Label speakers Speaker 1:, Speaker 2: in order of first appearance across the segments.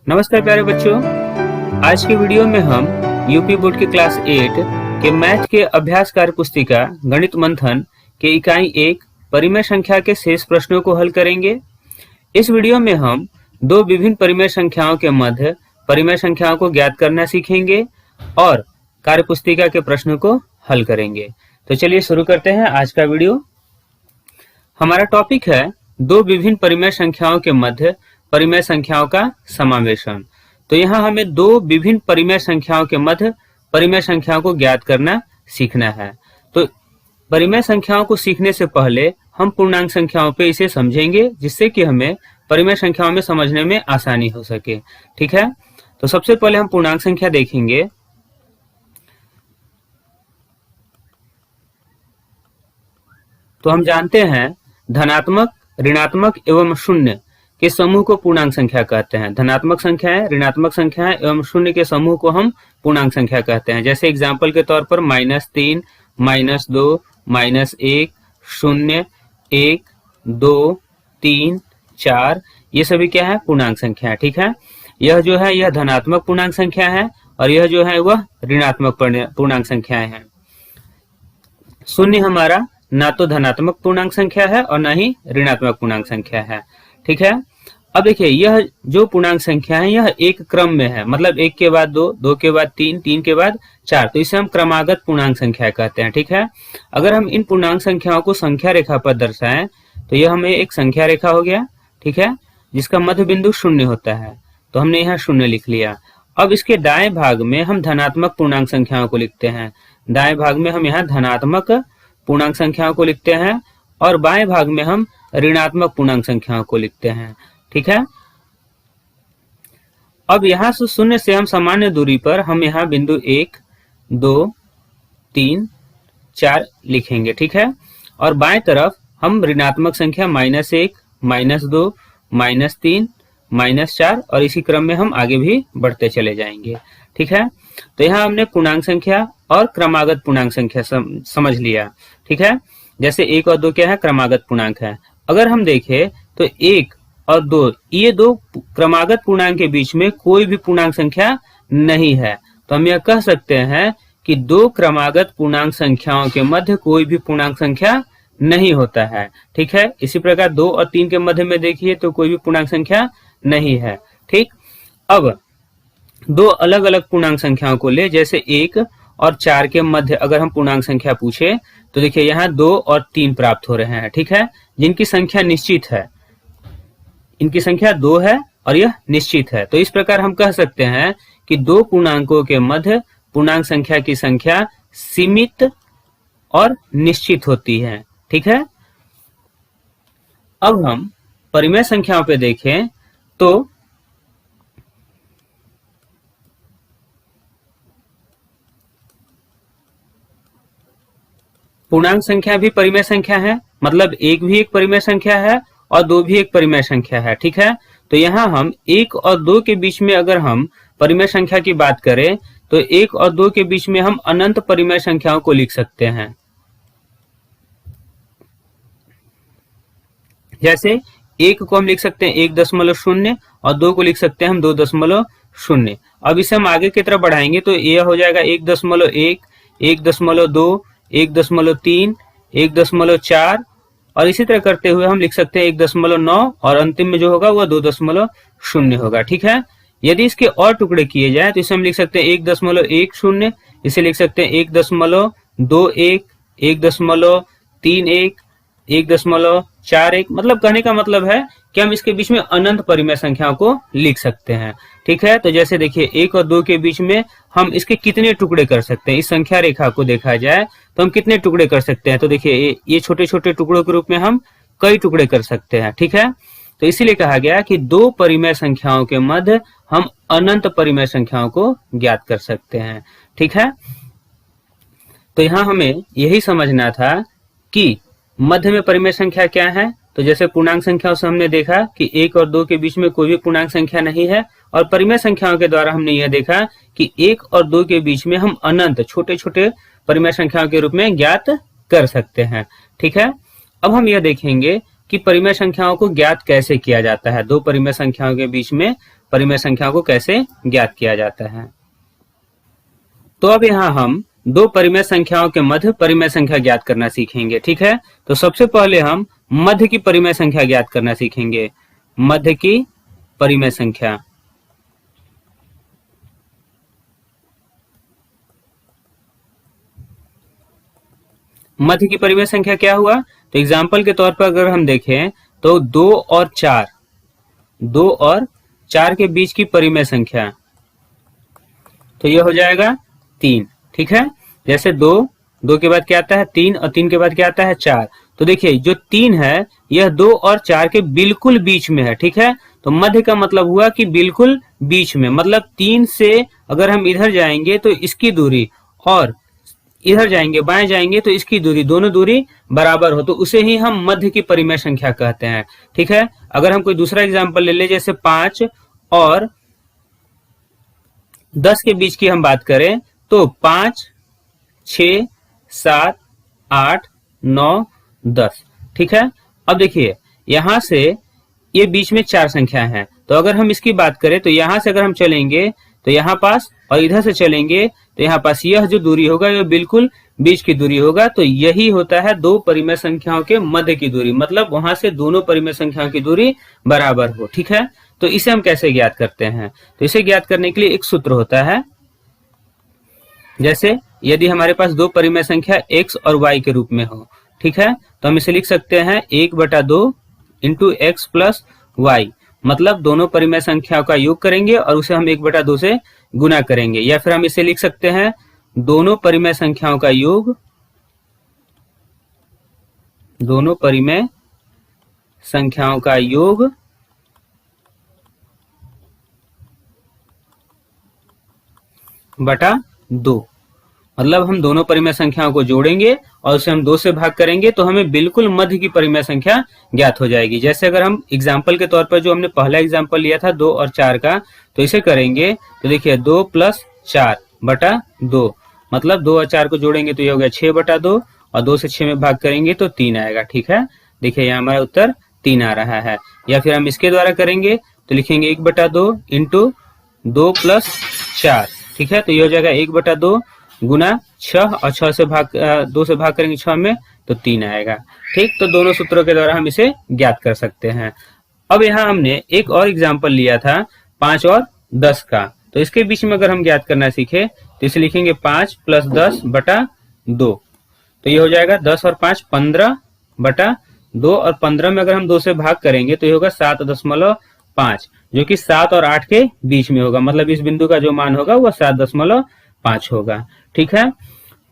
Speaker 1: नमस्कार प्यारे बच्चों, आज के वीडियो में हम यूपी बोर्ड के क्लास 8 के मैथ के अभ्यास कार्य पुस्तिका गणित मंथन के इकाई 1 परिमेय संख्या के शेष प्रश्नों को हल करेंगे। इस वीडियो में हम दो विभिन्न परिमेय संख्याओं के मध्य परिमेय संख्याओं को ज्ञात करना सीखेंगे और कार्य पुस्तिका के प्रश्नों को हल करेंगे। तो चलिए शुरू करते हैं आज का वीडियो। हमारा टॉपिक है दो विभिन्न परिमेय संख्याओं के मध्य परिमेय संख्याओं का समावेशन। तो यहाँ हमें दो विभिन्न परिमेय संख्याओं के मध्य परिमेय संख्याओं को ज्ञात करना सीखना है। तो परिमेय संख्याओं को सीखने से पहले हम पूर्णांक संख्याओं पे इसे समझेंगे, जिससे कि हमें परिमेय संख्याओं में समझने में आसानी हो सके। ठीक है, तो सबसे पहले हम पूर्णांक संख्या देखेंगे। तो हम जानते हैं धनात्मक, ऋणात्मक एवं शून्य के समूह को पूर्णांक संख्या कहते हैं। धनात्मक संख्याएं, ऋणात्मक संख्याएं एवं शून्य के समूह को हम पूर्णांक संख्या कहते हैं। जैसे एग्जाम्पल के तौर पर -3, -2, -1, 0, 1, 2, 3, 4, ये सभी क्या है? पूर्णांक संख्या। ठीक है, यह जो है यह धनात्मक पूर्णांक संख्या है और यह जो है वह ऋणात्मक पूर्णांक संख्याएं हैं। शून्य हमारा ना तो धनात्मक पूर्णांक संख्या है और ना ही ऋणात्मक पूर्णांक संख्या है। ठीक है, अब देखिए यह जो पूर्णांक संख्या है यह एक क्रम में है, मतलब 1 के बाद 2, 2 के बाद 3, 3 के बाद 4, तो इसे हम क्रमागत पूर्णांक संख्या कहते हैं। ठीक है, अगर हम इन पूर्णांक संख्याओं को संख्या रेखा पर दर्शाएं तो यह हमें एक संख्या रेखा हो गया। ठीक है, जिसका मध्य बिंदु 0 होता है, तो हमने यहाँ 0 लिख लिया। अब इसके दाएं भाग में हम धनात्मक पूर्णांक संख्याओं को लिखते हैं। दाएं भाग में हम यहाँ धनात्मक पूर्णांक संख्याओं को लिखते हैं और बाएं भाग में हम ऋणात्मक पूर्णांक संख्याओं को लिखते हैं। ठीक है, अब यहाँ से 0 से हम सामान्य दूरी पर हम यहाँ बिंदु 1, 2, 3, 4 लिखेंगे। ठीक है, और बाएं तरफ हम ऋणात्मक संख्या -1, -2, -3, -4 और इसी क्रम में हम आगे भी बढ़ते चले जाएंगे। ठीक है, तो यहाँ हमने पूर्णांक संख्या और क्रमागत पूर्णांक संख्या समझ लिया। ठीक है, जैसे 1 और 2 क्या है? क्रमागत पूर्णांक है। अगर हम देखें तो 1 और 2 ये दो क्रमागत पूर्णांक के बीच में कोई भी पूर्णांक संख्या नहीं है, तो हम यह कह सकते हैं कि दो क्रमागत पूर्णांक संख्याओं के मध्य कोई भी पूर्णांक संख्या नहीं होता है। ठीक है, इसी प्रकार 2 और 3 के मध्य में देखिए तो कोई भी पूर्णांक संख्या नहीं है। ठीक, अब दो अलग अलग पूर्णांक संख्याओं को ले, जैसे 1 और 4 के मध्य अगर हम पूर्णांक संख्या पूछे तो देखिए यहाँ 2 और 3 प्राप्त हो रहे हैं। ठीक है, जिनकी संख्या निश्चित है, इनकी संख्या 2 है और यह निश्चित है। तो इस प्रकार हम कह सकते हैं कि दो पूर्णांकों के मध्य पूर्णांक संख्या की संख्या सीमित और निश्चित होती है। ठीक है, अब हम परिमेय संख्याओं पे देखें तो पूर्णांक संख्या भी परिमेय संख्या है, मतलब 1 भी एक परिमेय संख्या है और 2 भी एक परिमेय संख्या है। ठीक है, तो यहाँ हम 1 और 2 के बीच में अगर हम परिमेय संख्या की बात करें तो 1 और 2 के बीच में हम अनंत परिमेय संख्याओं को लिख सकते हैं। जैसे 1 को हम लिख सकते हैं 1.0 और 2 को लिख सकते हैं हम 2.0। अब इसे हम आगे की तरफ बढ़ाएंगे तो यह हो जाएगा 1.1, 1.2, 1.3, 1.4 और इसी तरह करते हुए हम लिख सकते हैं 1.9 और अंतिम में जो होगा वह 2.0 होगा। ठीक है, यदि इसके और टुकड़े किए जाए तो इसे हम लिख सकते हैं 1.10, इसे लिख सकते हैं 1.21, 1.31, 1.41, मतलब कहने का मतलब है कि हम इसके बीच में अनंत परिमेय संख्याओं को लिख सकते हैं। ठीक है, तो जैसे देखिए 1 और 2 के बीच में हम इसके कितने टुकड़े कर सकते हैं, इस संख्या रेखा को देखा जाए तो हम कितने टुकड़े कर सकते हैं, तो देखिए ये छोटे छोटे टुकड़ों के रूप में हम कई टुकड़े कर सकते हैं। ठीक है, तो इसीलिए कहा गया कि दो परिमेय संख्याओं के मध्य हम अनंत परिमेय संख्याओं को ज्ञात कर सकते हैं। ठीक है, तो यहाँ हमें यही समझना था कि मध्य में परिमेय संख्या क्या है। तो जैसे पूर्णांक संख्याओं से हमने देखा कि 1 और 2 के बीच में कोई भी पूर्णांक संख्या नहीं है, और परिमेय संख्याओं के द्वारा हमने यह देखा कि 1 और 2 के बीच में हम अनंत छोटे छोटे परिमेय संख्याओं के रूप में ज्ञात कर सकते हैं। ठीक है, अब हम यह देखेंगे कि परिमेय संख्याओं को ज्ञात कैसे किया जाता है। दो परिमेय संख्याओं के बीच में परिमेय संख्या को कैसे ज्ञात किया जाता है। तो अब यहाँ हम दो परिमेय संख्याओं के मध्य परिमेय संख्या ज्ञात करना सीखेंगे, ठीक है। तो सबसे पहले हम मध्य की परिमेय संख्या ज्ञात करना सीखेंगे। मध्य की परिमेय संख्या, मध्य की परिमेय संख्या क्या हुआ? तो एग्जाम्पल के तौर पर अगर हम देखें तो 2 और 4 के बीच की परिमेय संख्या, तो यह हो जाएगा 3, ठीक है। जैसे 2 के बाद क्या आता है 3 और 3 के बाद क्या आता है 4। तो देखिए जो 3 है यह 2 और 4 के बिल्कुल बीच में है, ठीक है। तो मध्य का मतलब हुआ कि बिल्कुल बीच में, मतलब 3 से अगर हम इधर जाएंगे तो इसकी दूरी और इधर जाएंगे बाएं जाएंगे तो इसकी दूरी, दोनों दूरी बराबर हो, तो उसे ही हम मध्य की परिमेय संख्या कहते हैं, ठीक है। अगर हम कोई दूसरा एग्जाम्पल ले ले, जैसे 5 और 10 के बीच की हम बात करें तो 5, 6, 7, 8, 9, 10, ठीक है। अब देखिए यहां से ये बीच में 4 संख्या है, तो अगर हम इसकी बात करें तो यहां से अगर हम चलेंगे तो यहाँ पास और इधर से चलेंगे तो यहाँ पास यह जो दूरी होगा यह बिल्कुल बीच की दूरी होगा। तो यही होता है दो परिमेय संख्याओं के मध्य की दूरी, मतलब वहां से दोनों परिमेय संख्याओं की दूरी बराबर हो, ठीक है। तो इसे हम कैसे ज्ञात करते हैं? तो इसे ज्ञात करने के लिए एक सूत्र होता है। जैसे यदि हमारे पास दो परिमेय संख्या x और y के रूप में हो, ठीक है, तो हम इसे लिख सकते हैं 1/2 इंटू एक्स प्लस वाई, मतलब दोनों परिमेय संख्याओं का योग करेंगे और उसे हम 1/2 से गुना करेंगे। या फिर हम इसे लिख सकते हैं दोनों परिमेय संख्याओं का योग, दोनों परिमेय संख्याओं का योग बटा 2, मतलब हम दोनों परिमेय संख्याओं को जोड़ेंगे और उसे हम 2 से भाग करेंगे तो हमें बिल्कुल मध्य की परिमेय संख्या ज्ञात हो जाएगी। जैसे अगर हम एग्जाम्पल के तौर पर जो हमने पहला एग्जाम्पल लिया था 2 और 4 का, तो इसे करेंगे तो देखिए 2 + 4 बटा 2, मतलब 2 और 4 को जोड़ेंगे तो ये हो गया 6/2 और 2 से 6 में भाग करेंगे तो 3 आएगा, ठीक है। देखिए यहाँ हमारा उत्तर 3 आ रहा है। या फिर हम इसके द्वारा करेंगे तो लिखेंगे 1/2 इंटू 2 + 4, ठीक है, तो ये हो जाएगा 1/2 गुना 6 और 6 से भाग 2 से भाग करेंगे 6 में तो 3 आएगा, ठीक। तो दोनों सूत्रों के द्वारा हम इसे ज्ञात कर सकते हैं। अब यहाँ हमने एक और एग्जाम्पल लिया था 5 और 10 का, तो इसके बीच में अगर हम ज्ञात करना सीखे तो इसे लिखेंगे 5 + 10 बटा 2, तो ये हो जाएगा 10 और 5 15/2 और 15 में अगर हम 2 से भाग करेंगे तो ये होगा 7.5, जो कि 7 और 8 के बीच में होगा, मतलब इस बिंदु का जो मान होगा वह 7.5 होगा, ठीक है।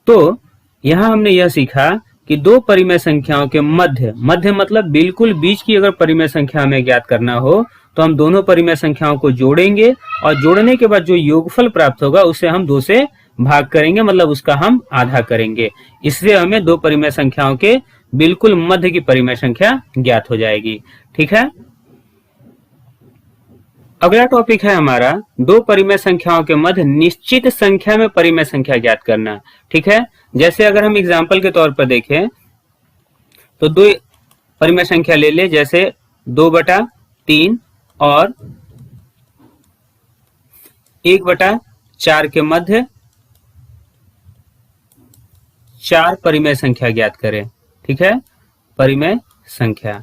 Speaker 1: तो यहाँ हमने यह सीखा कि दो परिमेय संख्याओं के मध्य मतलब बिल्कुल बीच की अगर परिमेय संख्या हमें ज्ञात करना हो तो हम दोनों परिमेय संख्याओं को जोड़ेंगे और जोड़ने के बाद जो योगफल प्राप्त होगा उसे हम 2 से भाग करेंगे, मतलब उसका हम आधा करेंगे। इससे हमें दो परिमेय संख्याओं के बिल्कुल मध्य की परिमेय संख्या ज्ञात हो जाएगी, ठीक है। अगला टॉपिक है हमारा दो परिमेय संख्याओं के मध्य निश्चित संख्या में परिमेय संख्या ज्ञात करना, ठीक है। जैसे अगर हम एग्जाम्पल के तौर पर देखें तो दो परिमेय संख्या ले ले, जैसे 2/3 और 1/4 के मध्य 4 परिमेय संख्या ज्ञात करें, ठीक है, परिमेय संख्या।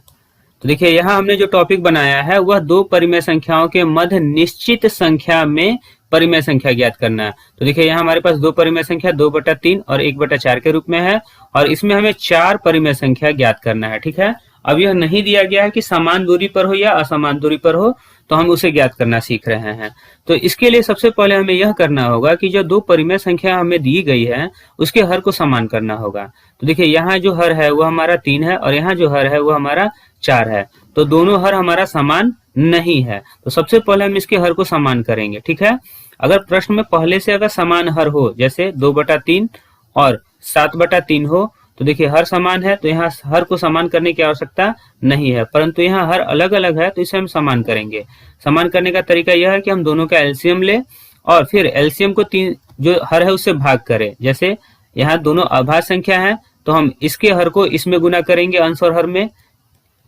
Speaker 1: तो देखिए यहाँ हमने जो टॉपिक बनाया है वह दो परिमेय संख्याओं के मध्य निश्चित संख्या में परिमेय संख्या ज्ञात करना है। तो देखिए यहाँ हमारे पास दो परिमेय संख्या 2/3 और 1/4 के रूप में है और इसमें हमें 4 परिमेय संख्या ज्ञात करना है, ठीक है। अब यह नहीं दिया गया है कि समान दूरी पर हो या असमान दूरी पर हो, तो हम उसे ज्ञात करना सीख रहे हैं। तो इसके लिए सबसे पहले हमें यह करना होगा कि जो दो परिमेय संख्या हमें दी गई है उसके हर को समान करना होगा। तो देखिए यहाँ जो हर है वो हमारा 3 है और यहाँ जो हर है वो हमारा 4 है, तो दोनों हर हमारा समान नहीं है। तो सबसे पहले हम इसके हर को समान करेंगे, ठीक है। अगर प्रश्न में पहले से अगर समान हर हो, जैसे 2/3 और 7/3 हो, तो देखिए हर समान है तो यहाँ हर को समान करने की आवश्यकता नहीं है, परंतु यहाँ हर अलग अलग है तो इसे हम समान करेंगे। समान करने का तरीका यह है कि हम दोनों का एलसीएम ले और फिर एलसीएम को 3 जो हर है उससे भाग करें। जैसे यहाँ दोनों अभाज्य संख्या है तो हम इसके हर को इसमें गुना करेंगे अंश और हर में,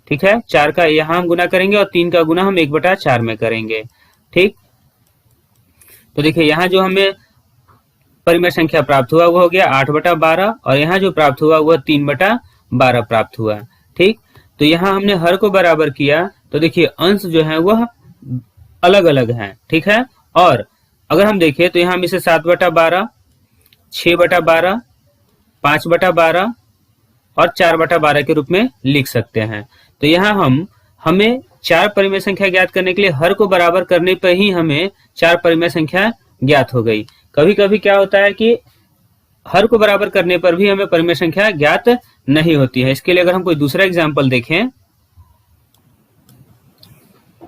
Speaker 1: ठीक है। 4 का यहाँ हम गुना करेंगे और 3 का गुना हम 1/4 में करेंगे। ठीक, तो देखिए यहाँ जो हमें परिमेय संख्या प्राप्त हुआ वो हो गया 8/12 और यहाँ जो प्राप्त हुआ वह 3/12 प्राप्त हुआ। ठीक, तो यहाँ हमने हर को बराबर किया तो देखिए अंश जो है वह अलग अलग है। ठीक है, और अगर हम देखें तो यहाँ हम इसे 7/12, 6/12, 5/12 और 4/12 के रूप में लिख सकते हैं। तो यहाँ हमें 4 परिमेय संख्या ज्ञात करने के लिए हर को बराबर करने पर ही हमें 4 परिमेय संख्या ज्ञात हो गई। कभी कभी क्या होता है कि हर को बराबर करने पर भी हमें परिमेय संख्या ज्ञात नहीं होती है। इसके लिए अगर हम कोई दूसरा एग्जाम्पल देखें,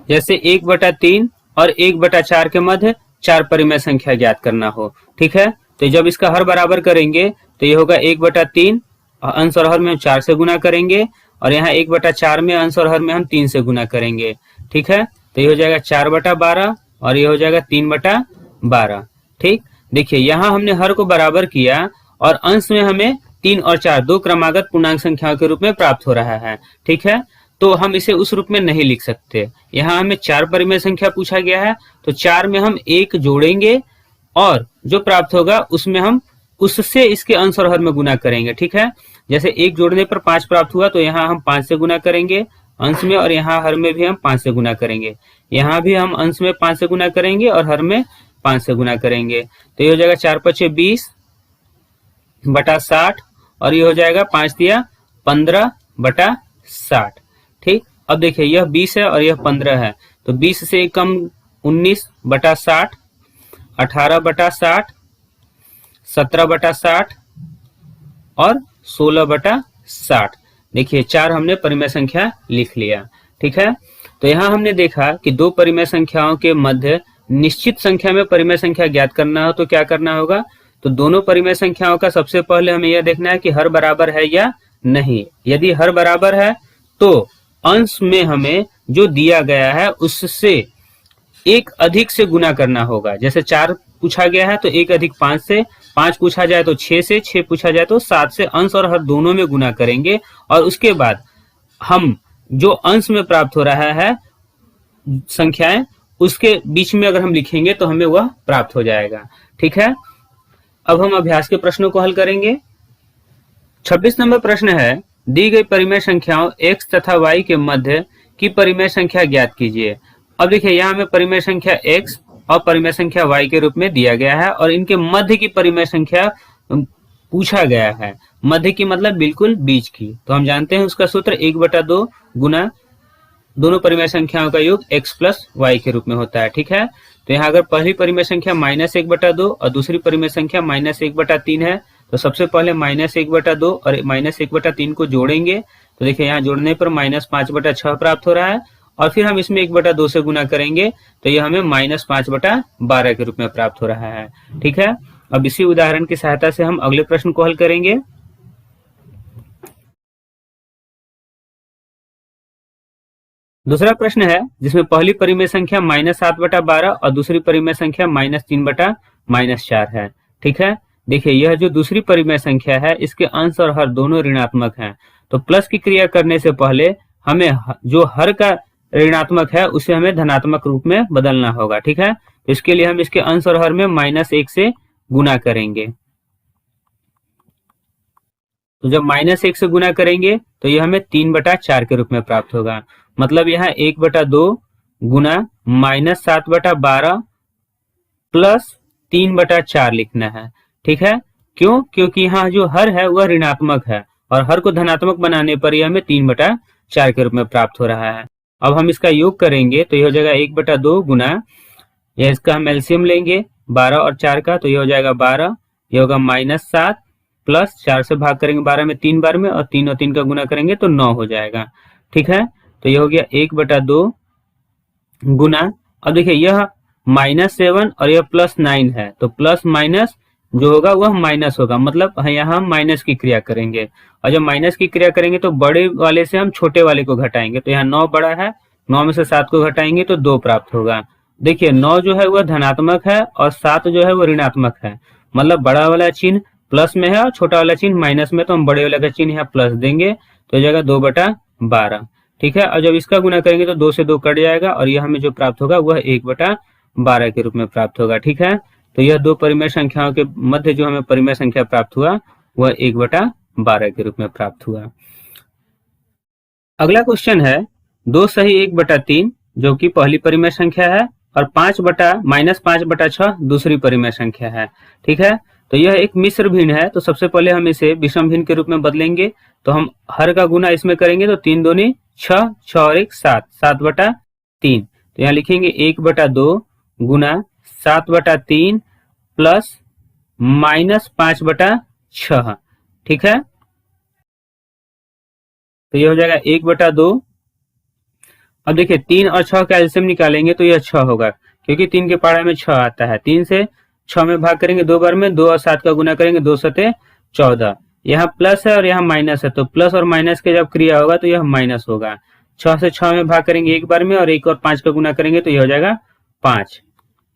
Speaker 1: जैसे 1/3 और 1/4 के मध्य 4 परिमेय संख्या ज्ञात करना हो। ठीक है, तो जब इसका हर बराबर करेंगे तो ये होगा 1/3, अंश और हर में हम 4 से गुना करेंगे और यहाँ 1/4 में अंश और हर में हम 3 से गुना करेंगे। ठीक है, तो ये हो जाएगा 4/12 और ये हो जाएगा 3/12। ठीक, देखिए यहाँ हमने हर को बराबर किया और अंश में हमें 3 और 4 दो क्रमागत पूर्णांक संख्याओं के रूप में प्राप्त हो रहा है। ठीक है, तो हम इसे उस रूप में नहीं लिख सकते। यहाँ हमें 4 परिमेय संख्या पूछा गया है तो 4 में हम 1 जोड़ेंगे और जो प्राप्त होगा उसमें हम उससे इसके अंश और हर में गुना करेंगे। ठीक है, जैसे 1 जोड़ने पर 5 प्राप्त हुआ तो यहाँ हम 5 से गुना करेंगे अंश में और यहाँ हर में भी हम 5 से गुना करेंगे। यहाँ भी हम अंश में 5 से गुना करेंगे और हर में 5 से गुना करेंगे। तो ये हो जाएगा 4×5 = 20/60 और ये हो जाएगा 5 × 15/60। ठीक, अब देखिए यह 20 है और यह 15 है तो 20 से कम 19/60, 18/60, 17/60 और 16/60। देखिए 4 हमने परिमेय संख्या लिख लिया। ठीक है, तो यहाँ हमने देखा कि दो परिमेय संख्याओं के मध्य निश्चित संख्या में परिमेय संख्या ज्ञात करना हो तो क्या करना होगा। तो दोनों परिमेय संख्याओं का सबसे पहले हमें यह देखना है कि हर बराबर है या नहीं। यदि हर बराबर है तो अंश में हमें जो दिया गया है उससे एक अधिक से गुना करना होगा। जैसे 4 पूछा गया है तो 1 + 5 से, 5 पूछा जाए तो 6 से, 6 पूछा जाए तो 7 से अंश और हर दोनों में गुना करेंगे और उसके बाद हम जो अंश में प्राप्त हो रहा है संख्याएं उसके बीच में अगर हम लिखेंगे तो हमें वह प्राप्त हो जाएगा। ठीक है, अब हम अभ्यास के प्रश्नों को हल करेंगे। 26 नंबर प्रश्न है, दी गई परिमेय संख्याओं x तथा y के मध्य की परिमेय संख्या ज्ञात कीजिए। अब देखिए यहाँ हमें परिमेय संख्या x और परिमेय संख्या y के रूप में दिया गया है और इनके मध्य की परिमेय संख्या पूछा गया है। मध्य की मतलब बिल्कुल बीच की। तो हम जानते हैं उसका सूत्र 1/2 गुना दोनों परिमेय संख्याओं का योग x + y के रूप में होता है। ठीक है, तो यहाँ अगर पहली परिमेय संख्या -1/2 और दूसरी परिमेय संख्या -1/3 है तो सबसे पहले -1/2 और -1/3 को जोड़ेंगे। तो देखिए यहाँ जोड़ने पर -5/6 प्राप्त हो रहा है और फिर हम इसमें 1/2 से गुना करेंगे तो यह हमें -5/12 के रूप में प्राप्त हो रहा है। ठीक है, अब इसी उदाहरण की सहायता से हम अगले प्रश्न को हल करेंगे। दूसरा प्रश्न है जिसमें पहली परिमेय संख्या -7/12 और दूसरी परिमेय संख्या -3/-4 है। ठीक है, देखिए यह जो दूसरी परिमेय संख्या है इसके अंश और हर दोनों ऋणात्मक हैं। तो प्लस की क्रिया करने से पहले हमें जो हर का ऋणात्मक है उसे हमें धनात्मक रूप में बदलना होगा। ठीक है, तो इसके लिए हम इसके अंश और हर में -1 से गुना करेंगे। तो जब -1 से गुना करेंगे तो यह हमें 3/4 के रूप में प्राप्त होगा। मतलब यहाँ 1/2 गुना -7/12 प्लस 3/4 लिखना है। ठीक है, क्यों? क्योंकि यहाँ जो हर है वह ऋणात्मक है और हर को धनात्मक बनाने पर यह हमें 3/4 के रूप में प्राप्त हो रहा है। अब हम इसका योग करेंगे तो यह हो जाएगा 1/2 गुना, यह इसका हम एलसीएम लेंगे 12 और 4 का तो यह हो जाएगा 12, यह होगा -7 प्लस 4 से भाग करेंगे 12 में 3 बार में और 3 और 3 का गुना करेंगे तो 9 हो जाएगा। ठीक है, तो यह हो गया 1/2 गुना, अब देखिए यह -7 और यह +9 है तो प्लस माइनस जो होगा वह माइनस होगा, मतलब यहाँ हम माइनस की क्रिया करेंगे और जब माइनस की क्रिया करेंगे तो बड़े वाले से हम छोटे वाले को घटाएंगे। तो यहाँ 9 बड़ा है, 9 में से 7 को घटाएंगे तो 2 प्राप्त होगा। देखिए 9 जो है वह धनात्मक है और 7 जो है वह ऋणात्मक है, मतलब बड़ा वाला चिन्ह प्लस में है और छोटा वाला चिन्ह माइनस में, तो हम बड़े वाले का चिन्ह यहाँ प्लस देंगे तो जाएगा 2/12। ठीक है, और जब इसका गुना करेंगे तो 2 से 2 कट जाएगा और यह हमें जो प्राप्त होगा वह 1/12 12 के रूप में प्राप्त होगा। ठीक है, तो यह दो परिमेय संख्याओं के मध्य जो हमें परिमेय संख्या प्राप्त हुआ वह 1/12 के रूप में प्राप्त हुआ। अगला क्वेश्चन है 2 सही 1/3 जो कि पहली परिमेय संख्या है और -5/6 दूसरी परिमेय संख्या है। ठीक है, तो यह एक मिश्र भिन्न है, तो सबसे पहले हम इसे विषम भिन्न के रूप में बदलेंगे। तो हम हर का गुना इसमें करेंगे तो 3 दूनी 6, 6 और 1 7, 7/3। तो यहाँ लिखेंगे 1/2 गुना 7/3 प्लस -5/6। ठीक है, तो यह हो जाएगा 1/2। अब देखिए 3 और 6 का एलसीएम निकालेंगे तो यह 6 होगा, क्योंकि 3 के पहाड़े में 6 आता है। 3 से 6 में भाग करेंगे 2 बार में, 2 और 7 का गुना करेंगे 2 सते 14। यहाँ प्लस है और यहाँ माइनस है, तो प्लस और माइनस के जब क्रिया होगा तो यह माइनस होगा। 6 से 6 में भाग करेंगे एक बार में और 1 और 5 का गुना करेंगे तो यह हो जाएगा 5।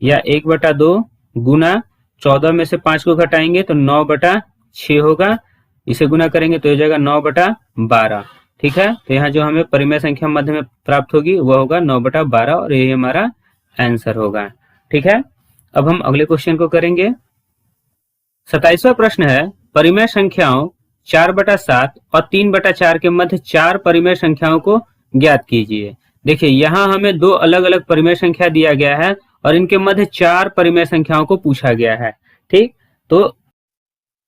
Speaker 1: या 1/2 गुना 14 में से 5 को घटाएंगे तो 9/6 होगा। इसे गुना करेंगे तो हो जाएगा 9/12। ठीक है, तो यहाँ जो हमें परिमेय संख्या मध्य में प्राप्त होगी वह होगा 9/12 और यही हमारा आंसर होगा। ठीक है, अब हम अगले क्वेश्चन को करेंगे। 27वां प्रश्न है परिमेय संख्याओं 4/7 और 3/4 के मध्य 4 परिमेय संख्याओं को ज्ञात कीजिए। देखिए यहाँ हमें दो अलग अलग परिमेय संख्या दिया गया है और इनके मध्य 4 परिमेय संख्याओं को पूछा गया है। ठीक, तो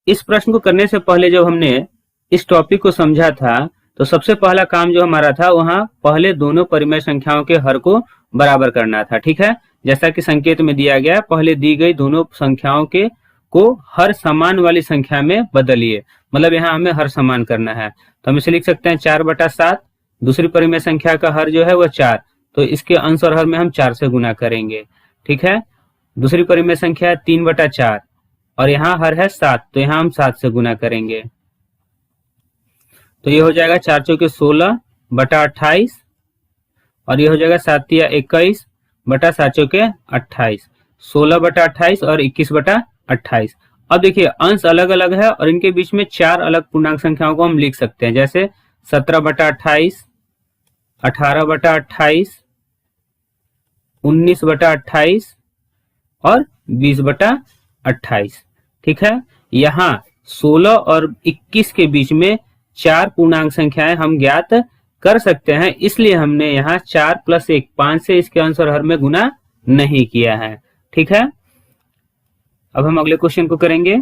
Speaker 1: इस प्रश्न को करने से पहले जब हमने इस टॉपिक को समझा था तो सबसे पहला काम जो हमारा था वहां पहले दोनों परिमेय संख्याओं के हर को बराबर करना था। ठीक है, जैसा कि संकेत में दिया गया, पहले दी गई दोनों संख्याओं के को हर समान वाली संख्या में बदलिए, मतलब यहाँ हमें हर समान करना है। तो हम इसे लिख सकते हैं 4/7, दूसरी परिमेय संख्या का हर जो है वह 4, तो इसके अंश और हर में हम 4 से गुना करेंगे। ठीक है, दूसरी परिमेय संख्या 3/4 और यहाँ हर है 7, तो यहाँ हम 7 से गुना करेंगे। तो ये हो जाएगा 4 चौके 16/28 और ये हो जाएगा 7 या 21 बटा 7 चौके 28, 16/28 और 21/28। अब देखिए अंश अलग अलग है और इनके बीच में 4 अलग पूर्णांक संख्याओं को हम लिख सकते हैं, जैसे 17/28, 18/28, 19/28 और 20/28। ठीक है, यहाँ 16 और 21 के बीच में 4 पूर्णांक संख्याएं हम ज्ञात कर सकते हैं, इसलिए हमने यहाँ 4 + 1 5 से इसके अंश और हर में गुना नहीं किया है। ठीक है, अब हम अगले क्वेश्चन को करेंगे।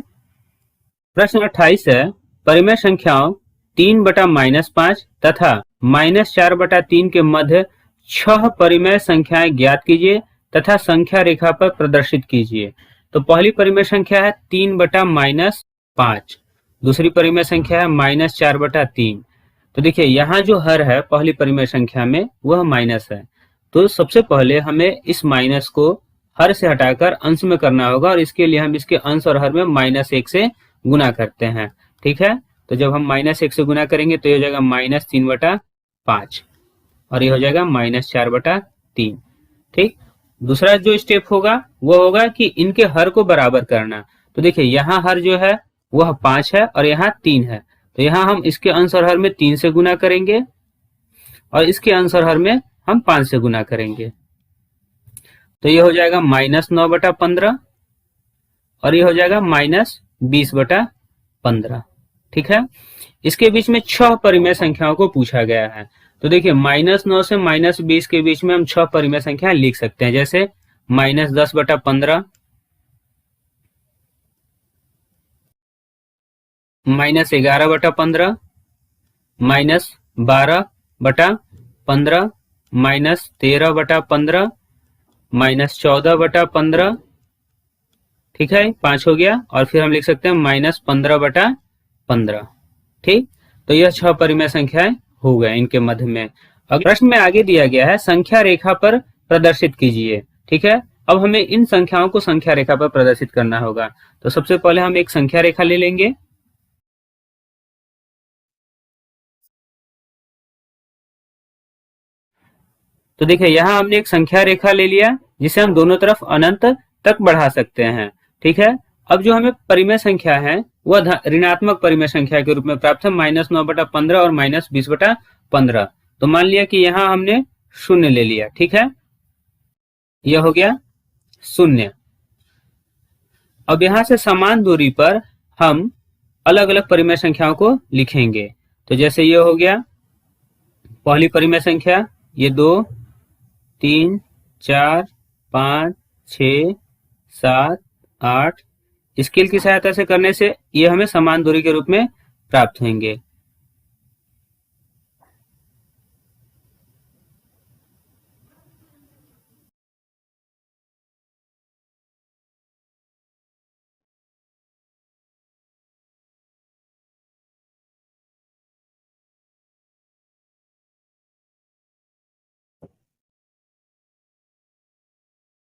Speaker 1: प्रश्न 28 है परिमेय संख्याओं 3/-5 तथा -4/3 के मध्य 6 परिमेय संख्याएं ज्ञात कीजिए तथा संख्या रेखा पर प्रदर्शित कीजिए। तो पहली परिमेय संख्या है 3/-5, दूसरी परिमेय संख्या है -4/3। तो देखिए यहाँ जो हर है पहली परिमेय संख्या में वह माइनस है, तो सबसे पहले हमें इस माइनस को हर से हटाकर अंश में करना होगा और इसके लिए हम इसके अंश और हर में -1 से गुना करते हैं। ठीक है, तो जब हम -1 से गुना करेंगे तो ये हो जाएगा -3/5 और ये हो जाएगा -4/3। ठीक, दूसरा जो स्टेप होगा वो होगा कि इनके हर को बराबर करना। तो देखिए यहाँ हर जो है वह 5 है और यहाँ 3 है, तो यहाँ हम इसके अंश और हर में 3 से गुना करेंगे और इसके अंश और हर में हम 5 से गुना करेंगे। तो ये हो जाएगा -9/15 और ये हो जाएगा -20/15। ठीक है, इसके बीच में 6 परिमेय संख्याओं को पूछा गया है। तो देखिए -9 से -20 के बीच में हम 6 परिमेय संख्याएं लिख सकते हैं, जैसे -10/15, -11/15, -12/15, -13/15, -14/15। ठीक है, 5 हो गया और फिर हम लिख सकते हैं -15/15। ठीक, तो यह 6 परिमेय संख्याएं हो गए इनके मध्य में। अगले प्रश्न में आगे दिया गया है संख्या रेखा पर प्रदर्शित कीजिए। ठीक है, अब हमें इन संख्याओं को संख्या रेखा पर प्रदर्शित करना होगा। तो सबसे पहले हम एक संख्या रेखा ले लेंगे। तो देखिए यहाँ हमने एक संख्या रेखा ले लिया जिसे हम दोनों तरफ अनंत तक बढ़ा सकते हैं। ठीक है, अब जो हमें परिमेय संख्या है वह ऋणात्मक परिमेय संख्या के रूप में प्राप्त है, -9/15 और -20/15। तो मान लिया कि यहाँ हमने 0 ले लिया। ठीक है, यह हो गया। शून्य। अब यहां से समान दूरी पर हम अलग अलग परिमेय संख्याओं को लिखेंगे। तो जैसे ये हो गया पहली परिमेय संख्या, ये 2, 3, 4, 5, 6, 7, 8। स्केल की सहायता से करने से ये हमें समान दूरी के रूप में प्राप्त होंगे।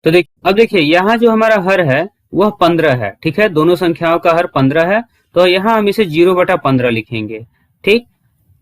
Speaker 1: तो अब देखिए यहाँ जो हमारा हर है वह 15 है। ठीक है, दोनों संख्याओं का हर 15 है, तो यहाँ हम इसे 0/15 लिखेंगे। ठीक,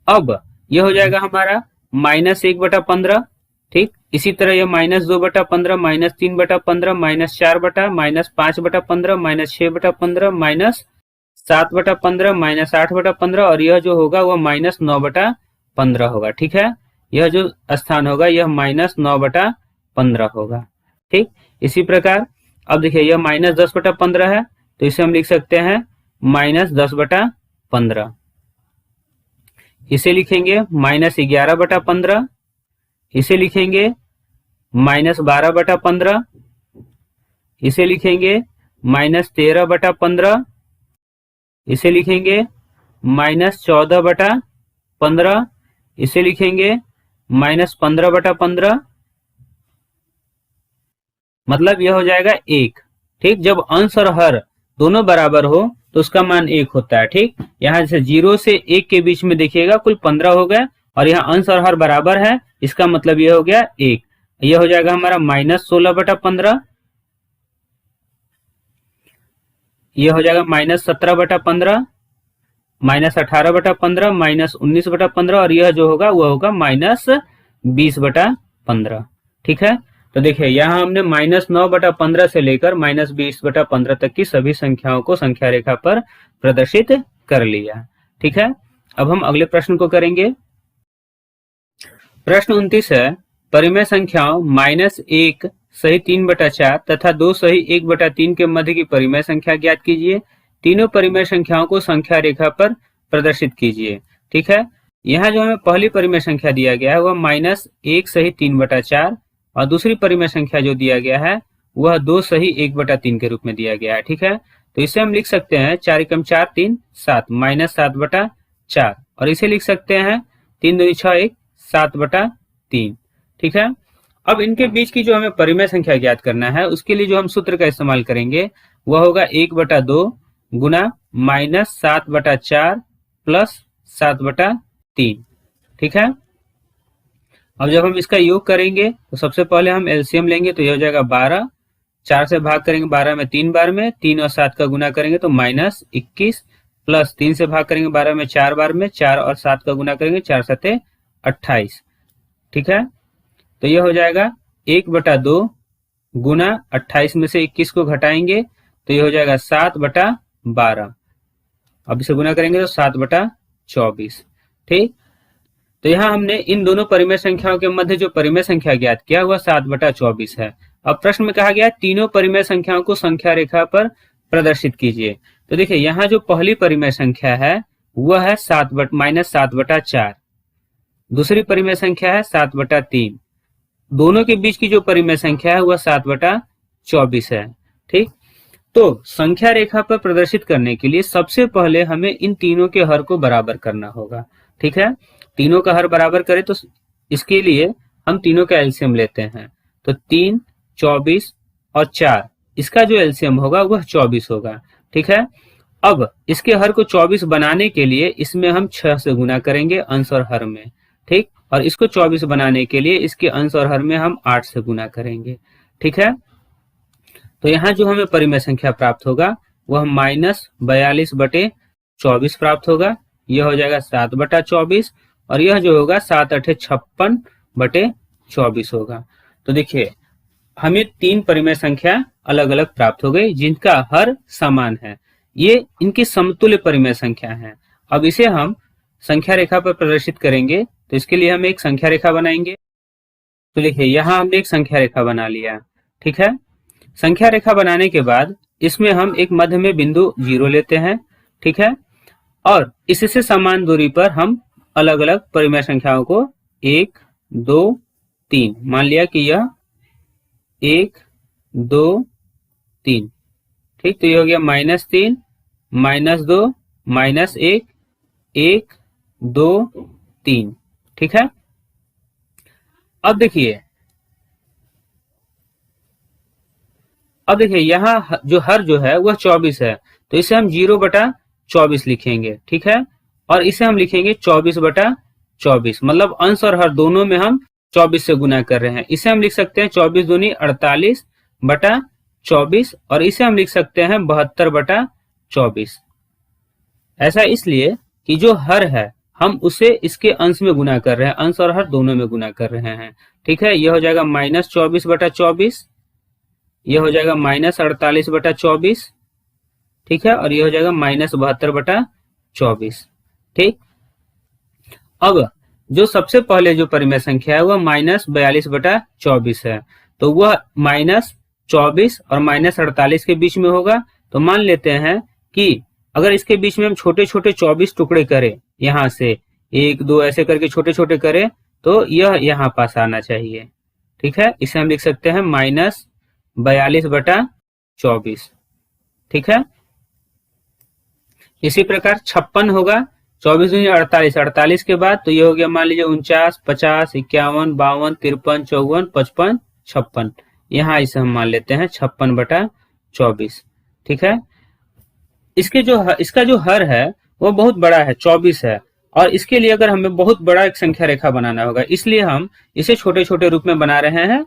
Speaker 1: अब यह हो जाएगा हमारा -1/15। ठीक, इसी तरह यह -2/15, -3/15, -4/, -5/15, -6/15, -7/15, -8/15 और यह जो होगा वह -9/15 होगा। ठीक है, यह जो स्थान होगा यह -9/15 होगा। ठीक, इसी प्रकार अब देखिए यह -10/15 है, तो इसे हम लिख सकते हैं -10/15। इसे लिखेंगे -11/15, इसे लिखेंगे -12/15, इसे लिखेंगे -13/15, इसे लिखेंगे -14/15, इसे लिखेंगे -15/15। मतलब यह हो जाएगा 1। ठीक, जब अंश और हर दोनों बराबर हो तो उसका मान 1 होता है। ठीक, यहाँ जैसे 0 से 1 के बीच में देखिएगा कुल 15 हो गया और यहाँ अंश और हर बराबर है, इसका मतलब यह हो गया 1। यह हो जाएगा हमारा -16/15, यह हो जाएगा -17/15, -18/15, -19/15 और यह जो होगा वह होगा -20/15। ठीक है, तो देखिए यहाँ हमने -9/15 से लेकर -20/15 तक की सभी संख्याओं को संख्या रेखा पर प्रदर्शित कर लिया। ठीक है, अब हम अगले प्रश्न को करेंगे। प्रश्न 29 है, परिमेय संख्याओं -1 सही 3/4 तथा 2 सही 1/3 के मध्य की परिमेय संख्या ज्ञात कीजिए। तीनों परिमेय संख्याओं को संख्या रेखा पर प्रदर्शित कीजिए। ठीक है, यहाँ जो हमें पहली परिमेय संख्या दिया गया है वह -1 सही 3/4 और दूसरी परिमेय संख्या जो दिया गया है वह 2 सही 1/3 के रूप में दिया गया है। ठीक है, तो इसे हम लिख सकते हैं 4 एकम 4 3 7 -7/4 और इसे लिख सकते हैं 3 दूनी 6 1 7/3। ठीक है, अब इनके बीच की जो हमें परिमेय संख्या ज्ञात करना है उसके लिए जो हम सूत्र का इस्तेमाल करेंगे वह होगा 1/2 गुना -7/4 प्लस 7/3। ठीक है, अब जब हम इसका योग करेंगे तो सबसे पहले हम एलसीएम लेंगे, तो यह हो जाएगा 12। 4 से भाग करेंगे 12 में 3 बार में, 3 और 7 का गुना करेंगे तो -21 प्लस 3 से भाग करेंगे 12 में 4 बार में, 4 और 7 का गुना करेंगे 4 7 28। ठीक है, तो यह हो जाएगा 1/2 गुना 28 में से 21 को घटाएंगे तो यह हो जाएगा 7/12। अब इसे गुना करेंगे तो 7/24। ठीक, तो यहाँ हमने इन दोनों परिमेय संख्याओं के मध्य जो परिमेय संख्या ज्ञात किया हुआ 7/24 है। अब प्रश्न में कहा गया तीनों परिमेय संख्याओं को संख्या रेखा पर प्रदर्शित कीजिए। तो देखिए यहाँ जो पहली परिमेय संख्या है वह है -7/4, दूसरी परिमेय संख्या है 7/3, दोनों के बीच की जो परिमेय संख्या है वह 7/24 है। ठीक, तो संख्या रेखा पर प्रदर्शित करने के लिए सबसे पहले हमें इन तीनों के हर को बराबर करना होगा। ठीक है, तीनों का हर बराबर करें तो इसके लिए हम तीनों का एलसीएम लेते हैं, तो 3, 24 और 4, इसका जो एलसीएम होगा वह 24 होगा। ठीक है, अब इसके हर को 24 बनाने के लिए इसमें हम 6 से गुना करेंगे अंश और हर में। ठीक, और इसको 24 बनाने के लिए इसके अंश और हर में हम 8 से गुना करेंगे। ठीक है, तो यहाँ जो हमें परिमेय संख्या प्राप्त होगा वह -42/24 प्राप्त होगा। यह हो जाएगा 7/24 और यह जो होगा 7 8 56/24 होगा। तो देखिए हमें 3 परिमेय संख्या अलग अलग प्राप्त हो गई जिनका हर समान है। ये इनकी समतुल्य परिमेय संख्या है। अब इसे हम संख्या रेखा पर प्रदर्शित करेंगे, तो इसके लिए हम एक संख्या रेखा बनाएंगे। तो देखिए यहाँ हमने एक संख्या रेखा बना लिया। ठीक है, संख्या रेखा बनाने के बाद इसमें हम एक मध्य में बिंदु 0 लेते हैं, ठीक है। और इससे समान दूरी पर हम अलग अलग परिमेय संख्याओं को 1, 2, 3 मान लिया कि यह 1, 2, 3, ठीक। तो ये हो गया -3, -2, -1, 1, 2, 3, ठीक है। अब देखिए यहाँ जो हर जो है वह 24 है, तो इसे हम 0/24 लिखेंगे, ठीक है। और इसे हम लिखेंगे 24/24, मतलब अंश और हर दोनों में हम 24 से गुना कर रहे हैं। इसे हम लिख सकते हैं 24 दूनी 48/24, और इसे हम लिख सकते हैं 72/24। ऐसा इसलिए कि जो हर है हम उसे इसके अंश में गुना कर रहे हैं, अंश और हर दोनों में गुना कर रहे हैं, ठीक है। यह हो जाएगा -24/24, यह हो जाएगा -48/24, ठीक है। और यह हो जाएगा -72/24, ठीक। अब जो सबसे पहले जो परिमेय संख्या है वह -42/24 है, तो वह -24 और -48 के बीच में होगा। तो मान लेते हैं कि अगर इसके बीच में हम छोटे छोटे 24 टुकड़े करें, यहां से 1, 2 ऐसे करके छोटे छोटे करें, तो यह यहाँ पास आना चाहिए, ठीक है। इसे हम लिख सकते हैं -42/24, ठीक है। इसी प्रकार 56 होगा, 24 दूनी 48, 48 के बाद तो ये हो गया मान लीजिए 49, 50, 51, 52, 53, 54, 55, 56। यहाँ इसे हम मान लेते हैं 56/24, ठीक है। इसका जो हर है वो बहुत बड़ा है, 24 है, और इसके लिए अगर हमें बहुत बड़ा एक संख्या रेखा बनाना होगा, इसलिए हम इसे छोटे छोटे रूप में बना रहे हैं।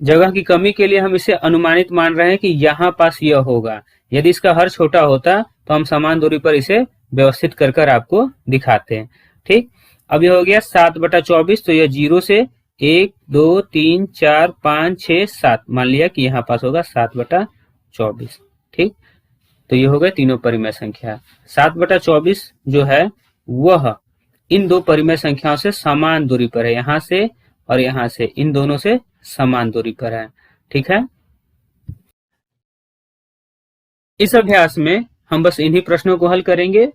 Speaker 1: जगह की कमी के लिए हम इसे अनुमानित मान रहे हैं कि यहाँ पास यह होगा। यदि इसका हर छोटा होता तो हम समान दूरी पर इसे व्यवस्थित कर आपको दिखाते हैं, ठीक। अब यह हो गया 7/24, तो यह 0 से 1, 2, 3, 4, 5, 6, 7 मान लिया कि यहाँ पास होगा 7/24, ठीक। तो ये हो गए तीनों परिमेय संख्या। 7/24 जो है वह इन दो परिमेय संख्याओं से समान दूरी पर है, यहाँ से और यहाँ से, इन दोनों से समान दूरी पर है, ठीक है। इस अभ्यास में हम बस इन्हीं प्रश्नों को हल करेंगे।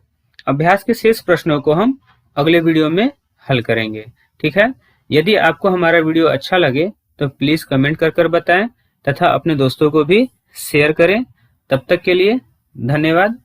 Speaker 1: अभ्यास के शेष प्रश्नों को हम अगले वीडियो में हल करेंगे, ठीक है। यदि आपको हमारा वीडियो अच्छा लगे तो प्लीज कमेंट कर बताएं तथा अपने दोस्तों को भी शेयर करें। तब तक के लिए धन्यवाद।